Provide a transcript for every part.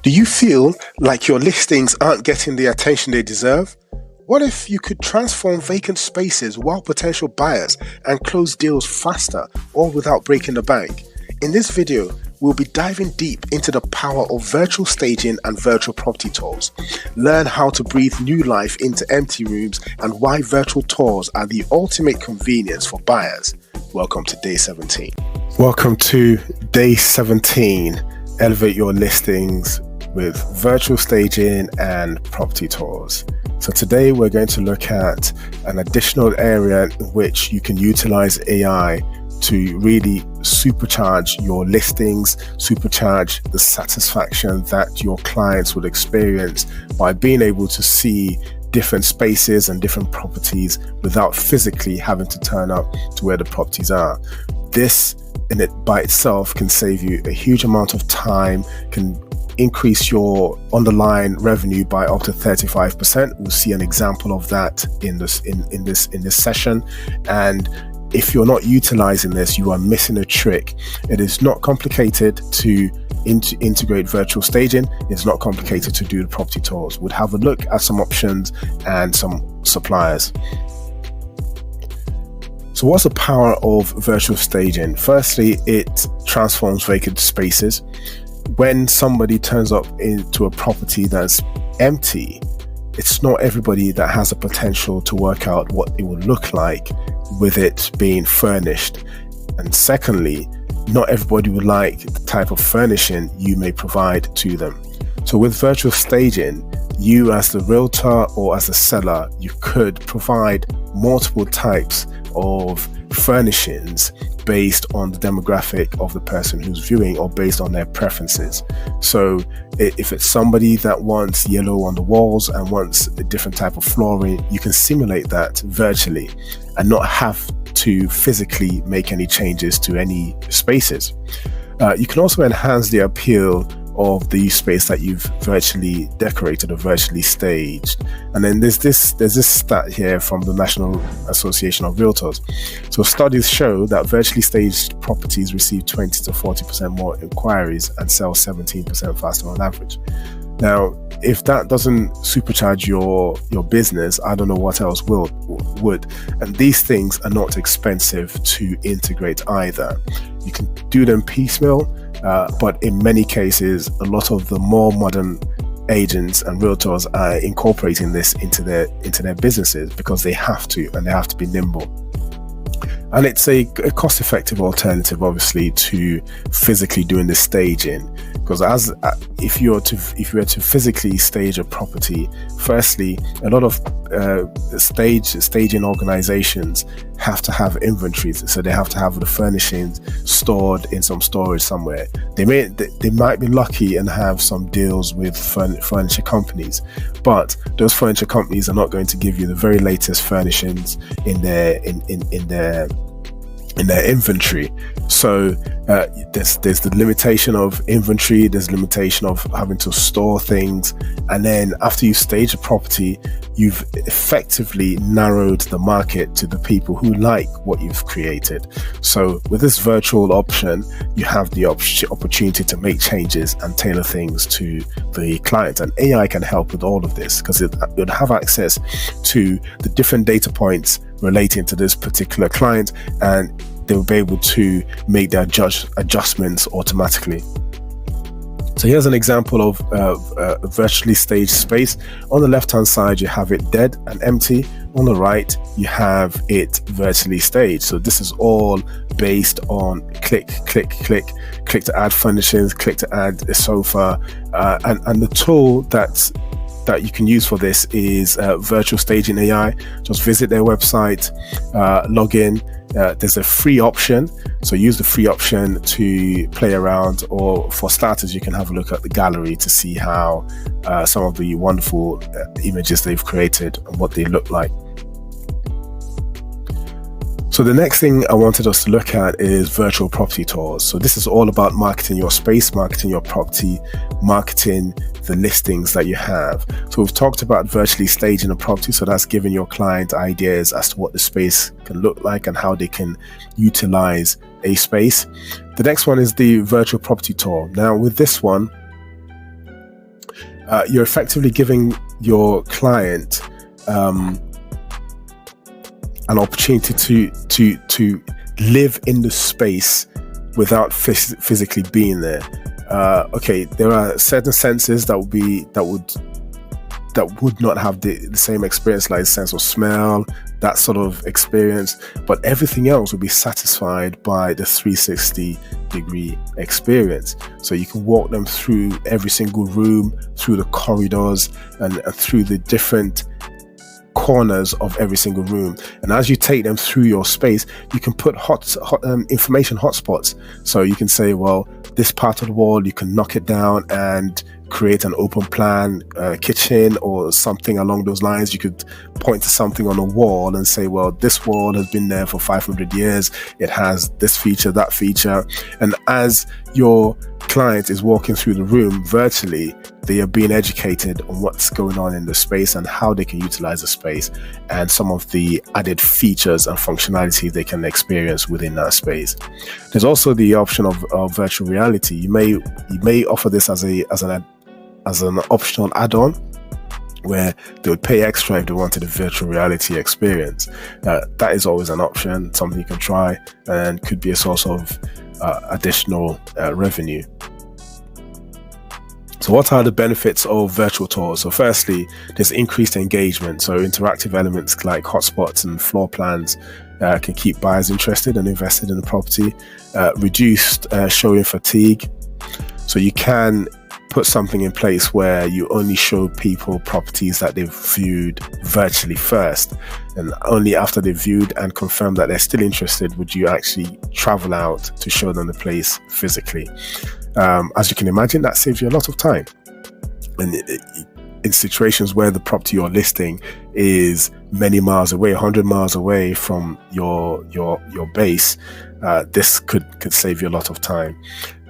Do you feel like your listings aren't getting the attention they deserve? What if you could transform vacant spaces while potential buyers and close deals faster, all without breaking the bank? In this video, we'll be diving deep into the power of virtual staging and virtual property tours. Learn how to breathe new life into empty rooms and why virtual tours are the ultimate convenience for buyers. Welcome to day 17. Welcome to day 17. Elevate your listings with virtual staging and property tours. So today we're going to look at an additional area in which you can utilize AI to really supercharge your listings, supercharge the satisfaction that your clients would experience by being able to see different spaces and different properties without physically having to turn up to where the properties are. This in it by itself can save you a huge amount of time, can increase your underlying revenue by up to 35%. We'll see an example of that in this session. And if you're not utilizing this, you are missing a trick. It is not complicated to integrate virtual staging. It's not complicated to do the property tours. We'll have a look at some options and some suppliers. So what's the power of virtual staging? Firstly, it transforms vacant spaces. When somebody turns up into a property that's empty, it's not everybody that has the potential to work out what it would look like with it being furnished. And secondly, not everybody would like the type of furnishing you may provide to them. So with virtual staging, you as the realtor or as the seller, you could provide multiple types of furnishings based on the demographic of the person who's viewing or based on their preferences. So if it's somebody that wants yellow on the walls and wants a different type of flooring, you can simulate that virtually and not have to physically make any changes to any spaces. You can also enhance the appeal of the space that you've virtually decorated or virtually staged. And then there's this stat here from the National Association of Realtors. So studies show that virtually staged properties receive 20 to 40% more inquiries and sell 17% faster on average. Now, if that doesn't supercharge your business, I don't know what else would. And these things are not expensive to integrate either. You can do them piecemeal, but in many cases, a lot of the more modern agents and realtors are incorporating this into their businesses because they have to, and they have to be nimble. And it's a cost-effective alternative, obviously, to physically doing the staging. Because if you were to physically stage a property, firstly, a lot of staging organizations have to have inventories, so they have to have the furnishings stored in some storage somewhere. They might be lucky and have some deals with furniture companies, but those furniture companies are not going to give you the very latest furnishings in their inventory. So there's the limitation of inventory, there's limitation of having to store things, and then after you stage a property, you've effectively narrowed the market to the people who like what you've created. So with this virtual option, you have the opportunity to make changes and tailor things to the client, and AI can help with all of this because it would have access to the different data points relating to this particular client, and they'll be able to make their adjustments automatically. So here's an example of a virtually staged space. On the left hand side, you have it dead and empty. On the right, you have it virtually staged. So this is all based on click to add furnishings, click to add a sofa, and the tool that you can use for this is Virtual Staging AI. Just visit their website, log in. There's a free option, so use the free option to play around, or for starters, you can have a look at the gallery to see how some of the wonderful images they've created and what they look like. So the next thing I wanted us to look at is virtual property tours. So this is all about marketing your space, marketing your property, marketing the listings that you have. So we've talked about virtually staging a property. So that's giving your client ideas as to what the space can look like and how they can utilize a space. The next one is the virtual property tour. Now with this one, You're effectively giving your client an opportunity to live in the space without physically being there. Okay, there are certain senses that would not have the same experience, like sense of smell, that sort of experience, but everything else will be satisfied by the 360-degree experience. So you can walk them through every single room, through the corridors, and through the different corners of every single room. And as you take them through your space, you can put information hotspots. So you can say, well, this part of the wall, you can knock it down and create an open plan kitchen or something along those lines. You could point to something on a wall and say, well, this wall has been there for 500 years. It has this feature, that feature. And as your client is walking through the room virtually, they are being educated on what's going on in the space and how they can utilize the space and some of the added features and functionality they can experience within that space. There's also the option of virtual reality. You may offer this as an optional add-on, where they would pay extra if they wanted a virtual reality experience. That is always an option, something you can try, and could be a source of additional revenue. So what are the benefits of virtual tours? So firstly, there's increased engagement. So interactive elements like hotspots and floor plans can keep buyers interested and invested in the property. Reduced showing fatigue. So you can put something in place where you only show people properties that they've viewed virtually first, and only after they've viewed and confirmed that they're still interested would you actually travel out to show them the place physically. As you can imagine, that saves you a lot of time. And in situations where the property you're listing is many miles away, 100 miles away from your base, this could save you a lot of time.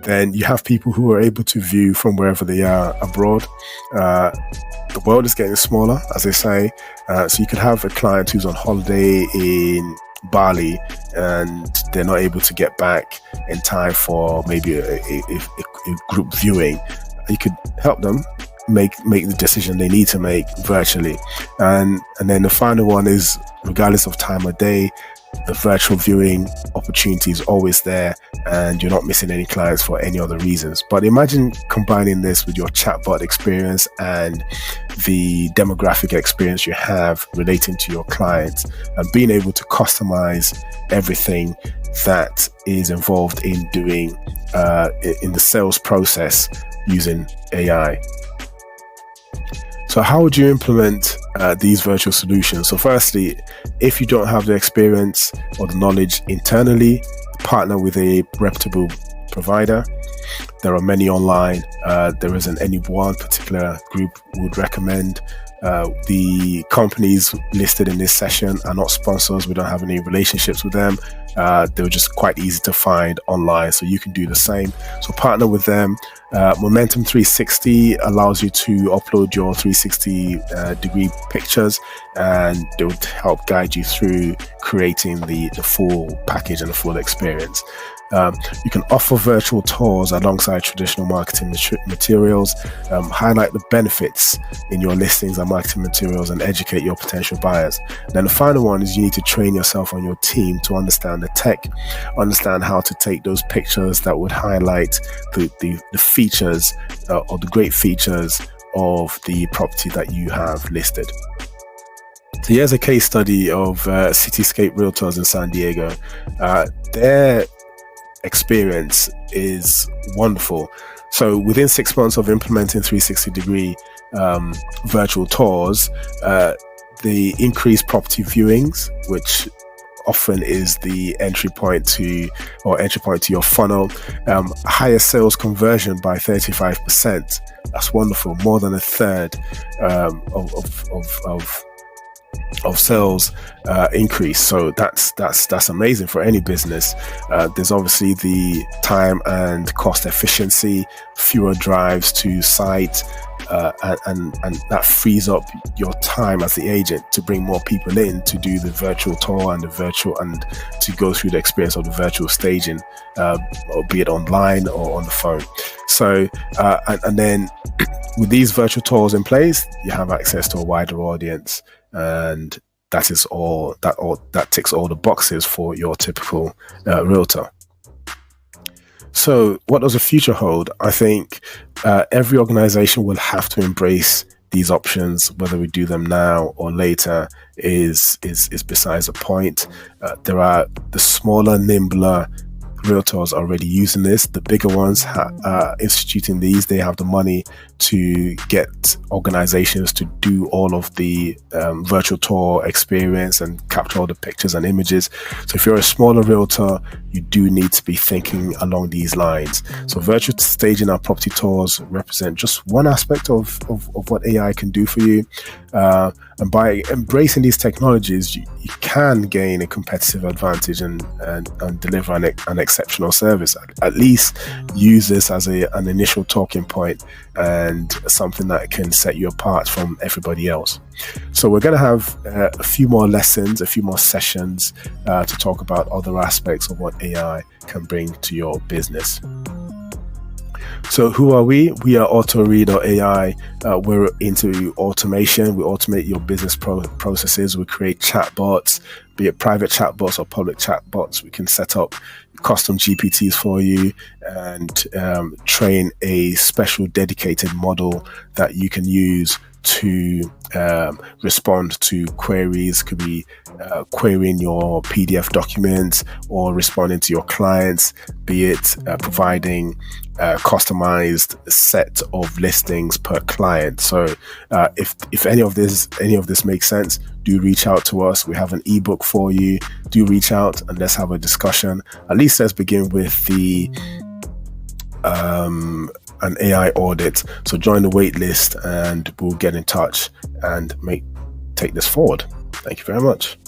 Then you have people who are able to view from wherever they are abroad. The world is getting smaller, as they say. So you could have a client who's on holiday in Bali and they're not able to get back in time for maybe a group viewing. You could help them make the decision they need to make virtually. And then the final one is, regardless of time of day, the virtual viewing opportunity is always there and you're not missing any clients for any other reasons. But imagine combining this with your chatbot experience and the demographic experience you have relating to your clients, and being able to customize everything that is involved in doing in the sales process using AI. So how would you implement these virtual solutions? So firstly, if you don't have the experience or the knowledge internally, partner with a reputable provider. There are many online. There isn't any one particular group we would recommend. The companies listed in this session are not sponsors. We don't have any relationships with them. They're just quite easy to find online, so you can do the same. So partner with them. Momentum 360 allows you to upload your 360 degree pictures, and they would help guide you through creating the full package and the full experience. You can offer virtual tours alongside traditional marketing materials, highlight the benefits in your listings and marketing materials, and educate your potential buyers. Then the final one is you need to train yourself on your team to understand the tech, understand how to take those pictures that would highlight the features or the great features of the property that you have listed. So here's a case study of Cityscape Realtors in San Diego. Their experience is wonderful. So within 6 months of implementing 360-degree virtual tours, the increased property viewings, which often is the entry point to your funnel, higher sales conversion by 35%. That's wonderful. More than a third of sales increase. So that's amazing for any business. There's obviously the time and cost efficiency, fewer drives to site, and that frees up your time as the agent to bring more people in to do the virtual tour and to go through the experience of the virtual staging, or be it online or on the phone. So and then with these virtual tours in place, you have access to a wider audience, and that ticks all the boxes for your typical realtor. So what does the future hold? I think every organization will have to embrace these options. Whether we do them now or later is besides the point. There are the smaller, nimbler realtors already using this. The bigger ones are instituting these. They have the money to get organizations to do all of the virtual tour experience and capture all the pictures and images. So if you're a smaller realtor, you do need to be thinking along these lines. So virtual staging and property tours represent just one aspect of what AI can do for you. And by embracing these technologies, you can gain a competitive advantage and deliver an exceptional service. At least use this as an initial talking point and something that can set you apart from everybody else. So we're going to have a few more lessons, a few more sessions to talk about other aspects of what AI can bring to your business. So who are we? We are AutoRead.ai. We're into automation. We automate your business processes. We create chatbots, be it private chatbots or public chatbots. We can set up custom GPTs for you and train a special dedicated model that you can use to respond to queries. Could be querying your PDF documents or responding to your clients, be it providing a customized set of listings per client. So if any of this makes sense, do reach out to us. We have an ebook for you. Do reach out and let's have a discussion. At least let's begin with an AI audit. So join the wait list and we'll get in touch and take this forward. Thank you very much.